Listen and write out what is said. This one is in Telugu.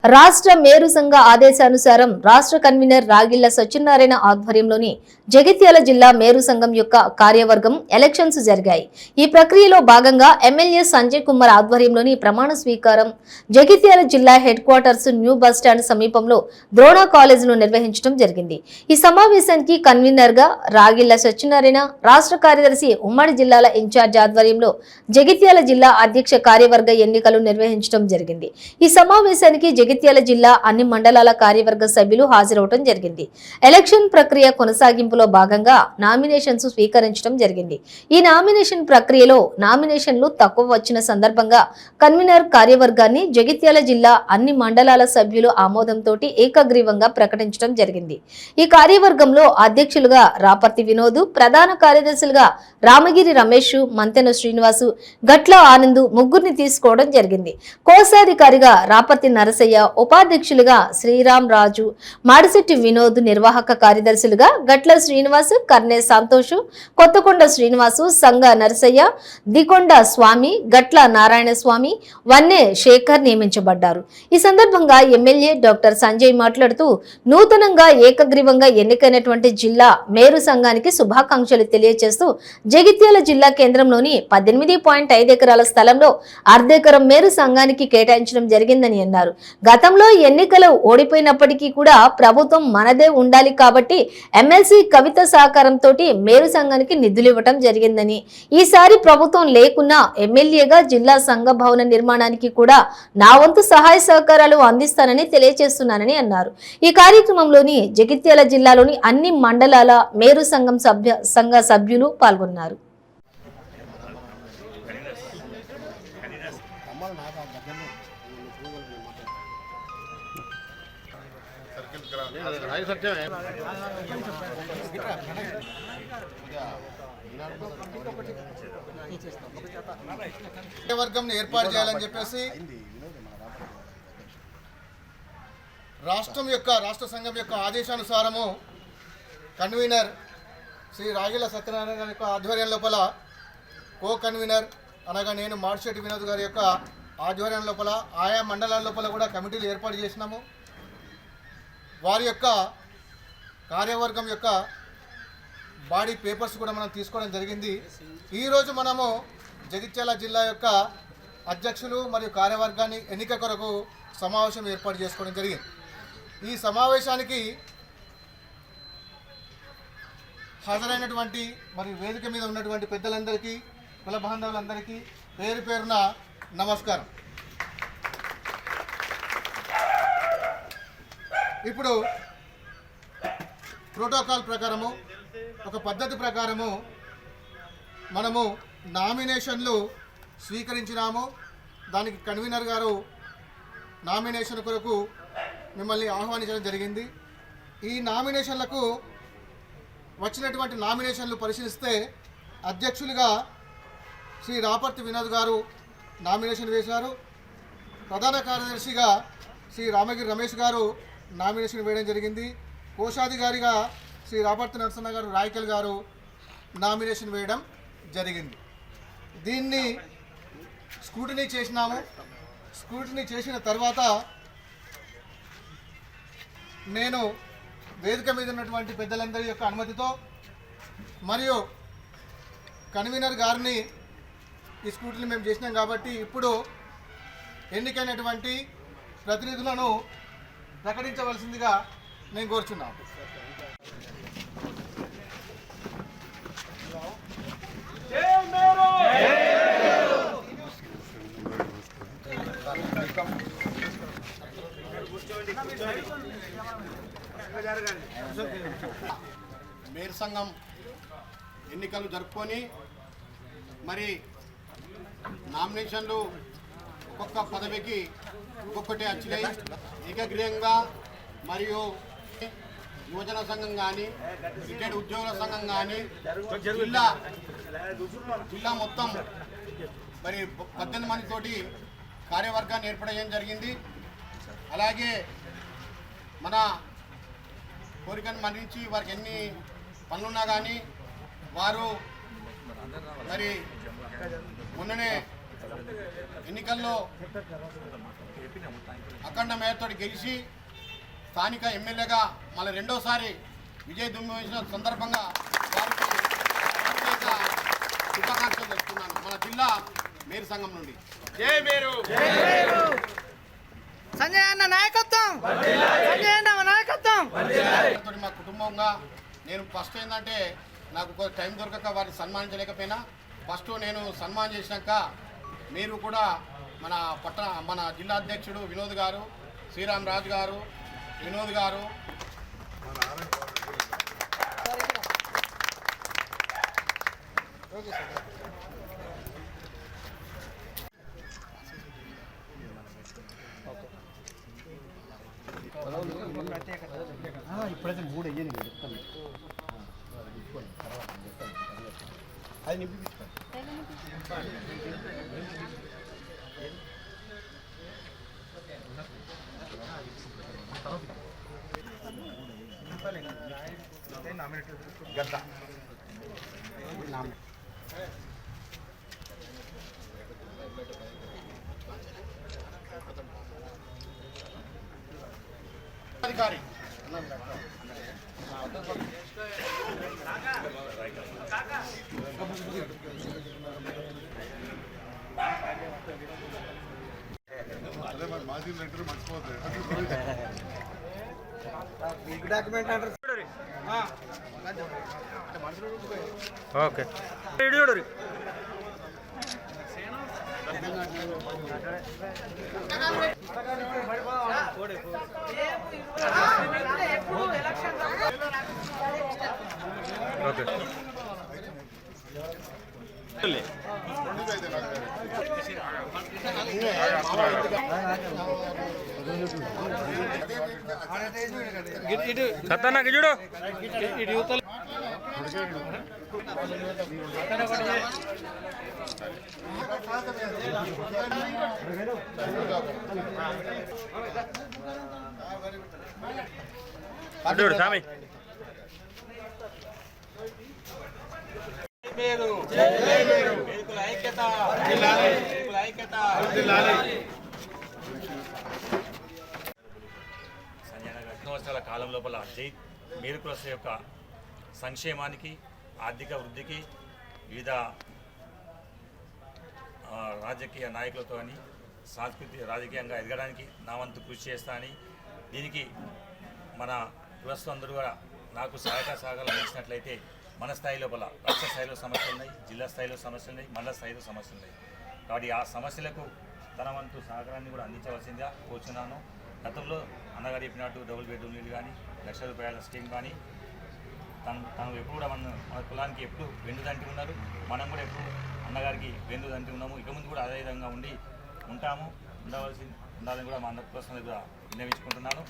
రాష్ట్ర మేరు సంఘ ఆదేశానుసారం రాష్ట్ర కన్వీనర్ రాగిళ్ల సత్యనారాయణ ఆధ్వర్యంలోని జగిత్యాల జిల్లా మేరు సంఘం యొక్క కార్యవర్గం ఎలక్షన్స్ జరిగాయి. ఈ ప్రక్రియలో భాగంగా ఎమ్మెల్యే సంజయ్ కుమార్ ఆధ్వర్యంలోని ప్రమాణ స్వీకారం జగిత్యాల జిల్లా హెడ్ క్వార్టర్స్ న్యూ బస్టాండ్ సమీపంలో ద్రోణ కాలేజీలో నిర్వహించడం జరిగింది. ఈ సమావేశానికి కన్వీనర్ గా రాగిళ్ల సత్యనారాయణ, రాష్ట్ర కార్యదర్శి ఉమ్మడి జిల్లాల ఇన్ఛార్జ్ ఆధ్వర్యంలో జగిత్యాల జిల్లా అధ్యక్ష కార్యవర్గ ఎన్నికలు నిర్వహించడం జరిగింది. ఈ సమావేశానికి జగిత్యాల జిల్లా అన్ని మండలాల కార్యవర్గ సభ్యులు హాజరవడం జరిగింది. ఎలక్షన్ ప్రక్రియ కొనసాగింపులో భాగంగా నామినేషన్స్ స్వీకరించడం జరిగింది. ఈ నామినేషన్ ప్రక్రియలో నామినేషన్లు తక్కువ వచ్చిన సందర్భంగా కన్వీనర్ కార్యవర్గాన్ని జగిత్యాల జిల్లా అన్ని మండలాల సభ్యులు ఆమోదంతో ఏకగ్రీవంగా ప్రకటించడం జరిగింది. ఈ కార్యవర్గంలో అధ్యక్షులుగా రాపర్తి వినోద్, ప్రధాన కార్యదర్శులుగా రామగిరి రమేష్, మంతెన శ్రీనివాసు, గట్ల ఆనంద్ ముగ్గురిని తీసుకోవడం జరిగింది. కోశాధికారిగా రాపర్తి నరసయ్య, ఉపాధ్యక్షులుగా శ్రీరామ్ రాజు, మాడిశెట్టి వినోద్, నిర్వాహక కార్యదర్శులుగా గట్ల శ్రీనివాసు, కర్నే సంతోష్, కొత్తకొండ శ్రీనివాసు, సంగ నరసయ్య, దికొండ స్వామి, గట్ల నారాయణ స్వామి, వన్నె శేఖర్ నియమించబడ్డారు. ఈ సందర్భంగా ఎమ్మెల్యే డాక్టర్ సంజయ్ మాట్లాడుతూ నూతనంగా ఏకగ్రీవంగా ఎన్నికైనటువంటి జిల్లా మేరు సంఘానికి శుభాకాంక్షలు తెలియజేస్తూ జగిత్యాల జిల్లా కేంద్రంలోని 18.5 ఎకరాల స్థలంలో అర్ధెకరం మేరు సంఘానికి కేటాయించడం జరిగిందని అన్నారు. గతంలో ఎన్నికలు ఓడిపోయినప్పటికీ కూడా ప్రభుత్వం మనదే ఉండాలి కాబట్టి ఎమ్మెల్సీ కవిత సహకారంతో మేరు సంఘానికి నిధులు ఇవ్వటం జరిగిందని, ఈసారి ప్రభుత్వం లేకున్నా ఎమ్మెల్యేగా జిల్లా సంఘ భవన నిర్మాణానికి కూడా నా వంతు సహాయ సహకారాలు అందిస్తానని తెలియజేస్తున్నానని అన్నారు. ఈ కార్యక్రమంలోని జగిత్యాల జిల్లాలోని అన్ని మండలాల మేరు సంఘ సభ్యులు పాల్గొన్నారు. వర్గం ఏర్పాటు చేయాలని చెప్పేసి రాష్ట్ర సంఘం యొక్క ఆదేశానుసారము కన్వీనర్ శ్రీ రాగిళ్ల సత్యనారాయణ గారి యొక్క ఆధ్వర్యం లోపల, కో కన్వీనర్ అనగా నేను మాడిశెట్టి వినోద్ గారి యొక్క ఆధ్వర్యం లోపల ఆయా మండలాల లోపల కూడా కమిటీలు ఏర్పాటు చేసినాము. వారి యొక్క కార్యవర్గం యొక్క బాడీ పేపర్స్ కూడా మనం తీసుకోవడం జరిగింది. ఈరోజు మనము జగిత్యాల జిల్లా యొక్క అధ్యక్షులు మరియు కార్యవర్గాన్ని ఎన్నిక కొరకు సమావేశం ఏర్పాటు చేసుకోవడం జరిగింది. ఈ సమావేశానికి హాజరైనటువంటి మరియు వేదిక మీద ఉన్నటువంటి పెద్దలందరికీ, కుల బాంధవులందరికీ పేరు పేరున నమస్కారం. ఇప్పుడు ప్రోటోకాల్ ప్రకారము, ఒక పద్ధతి ప్రకారము మనము నామినేషన్లు స్వీకరించినాము. దానికి కన్వీనర్ గారు నామినేషన్ కొరకు మిమ్మల్ని ఆహ్వానించడం జరిగింది. ఈ నామినేషన్లకు వచ్చినటువంటి నామినేషన్లు పరిశీలిస్తే అధ్యక్షులుగా శ్రీ రాపర్తి వినోద్ గారు నామినేషన్ వేశారు. ప్రధాన కార్యదర్శిగా శ్రీ రామగిరి రమేష్ గారు నామినేషన్ వేయడం జరిగింది. కోశాధికారిగా శ్రీ రాపర్తి నరసన్న గారు, రాయకల్ గారు నామినేషన్ వేయడం జరిగింది. దీన్ని స్క్రూటినీ చేసినాము. స్క్రూటినీ చేసిన తర్వాత నేను వేదిక మీద ఉన్నటువంటి పెద్దలందరి యొక్క అనుమతితో మరియు కన్వీనర్ గారిని ఈ స్క్రూటినీ మేము చేసినాం కాబట్టి ఇప్పుడు ఎన్నికైనటువంటి ప్రతినిధులను ప్రకటించవలసిందిగా నేను కోరుచున్నాను. మేరు సంఘం ఎన్నికలు జరుపుకొని మరి నామినేషన్లు ఒక్కొక్క పదవికి ఒక్కొక్కటి వచ్చినాయి. ఏకగ్రీవంగా మరియు యువజన సంఘం కానీ, రిటైర్డ్ ఉద్యోగుల సంఘం కానీ జిల్లా మొత్తం మరి 18 మందితోటి కార్యవర్గాన్ని ఏర్పడేయడం జరిగింది. అలాగే మన కోరికను మన్నించి వారికి ఎన్ని పనులున్నా కానీ వారు మరి మొన్ననే ఎన్నికల్లో అఖండ మేయర్తో గెలిచి స్థానిక ఎమ్మెల్యేగా మళ్ళీ రెండోసారి విజయ దుమ్మించిన సందర్భంగా వారికి ప్రత్యేక శుభాకాంక్షలు తెలుపుతున్నాను. మన జిల్లా మేరు సంఘం నుండి జై మేరు. సంజయ్ అన్న నాయకత్వం, సంజయ్ అన్న నాయకత్వం. మా కుటుంబంగా నేను ఫస్ట్ ఏంటంటే నాకు కొంచెం టైం దొరకక వారిని సన్మానించలేకపోయినా ఫస్ట్ నేను సన్మానం చేసినాక మీరు కూడా మన జిల్లా అధ్యక్షుడు వినోద్ గారు, శ్రీరామ్ రాజు గారు, వినోద్ గారు, ఇప్పుడైతే 3 అయ్యాయి నేను చెప్తాను. అది నింపిస్తాను. గద్ద అధికారి ఓకే చూడరు ఓకే ఖతర్నాక్ చూడు చూడు సామి సంవత్సరాల కాలం లోపల మేరు కులస్తుల యొక్క సంక్షేమానికి, ఆర్థిక వృద్ధికి వివిధ రాజకీయ నాయకులతో అని సాంస్కృతిక రాజకీయంగా ఎదగడానికి నా వంతు కృషి చేస్తానని, దీనికి మన కులస్తులందరూ కూడా నాకు సహాయక సహకారాలు అందించినట్లయితే మన స్థాయి లోపల రాష్ట్ర స్థాయిలో సమస్యలు ఉన్నాయి, జిల్లా స్థాయిలో సమస్యలు ఉన్నాయి, మండల స్థాయిలో సమస్యలు ఉన్నాయి. కాబట్టి ఆ సమస్యలకు తన వంతు సహకారాన్ని కూడా అందించవలసిందిగా కోరుచున్నాను. గతంలో అన్నగారు చెప్పినట్టు డబుల్ బెడ్రూమ్ ఇల్లు కానీ, ₹1,00,000 స్కీమ్ కానీ తను ఎప్పుడు కూడా మన కులానికి ఎప్పుడు వెన్నుదంటి ఉన్నారు. మనం కూడా ఎప్పుడు అన్నగారికి వెన్నుదంటి ఉన్నాము. ఇక ముందు కూడా అదే విధంగా ఉండాలని కూడా మా అందరి కోసం కూడా విన్నవించుకుంటున్నాను.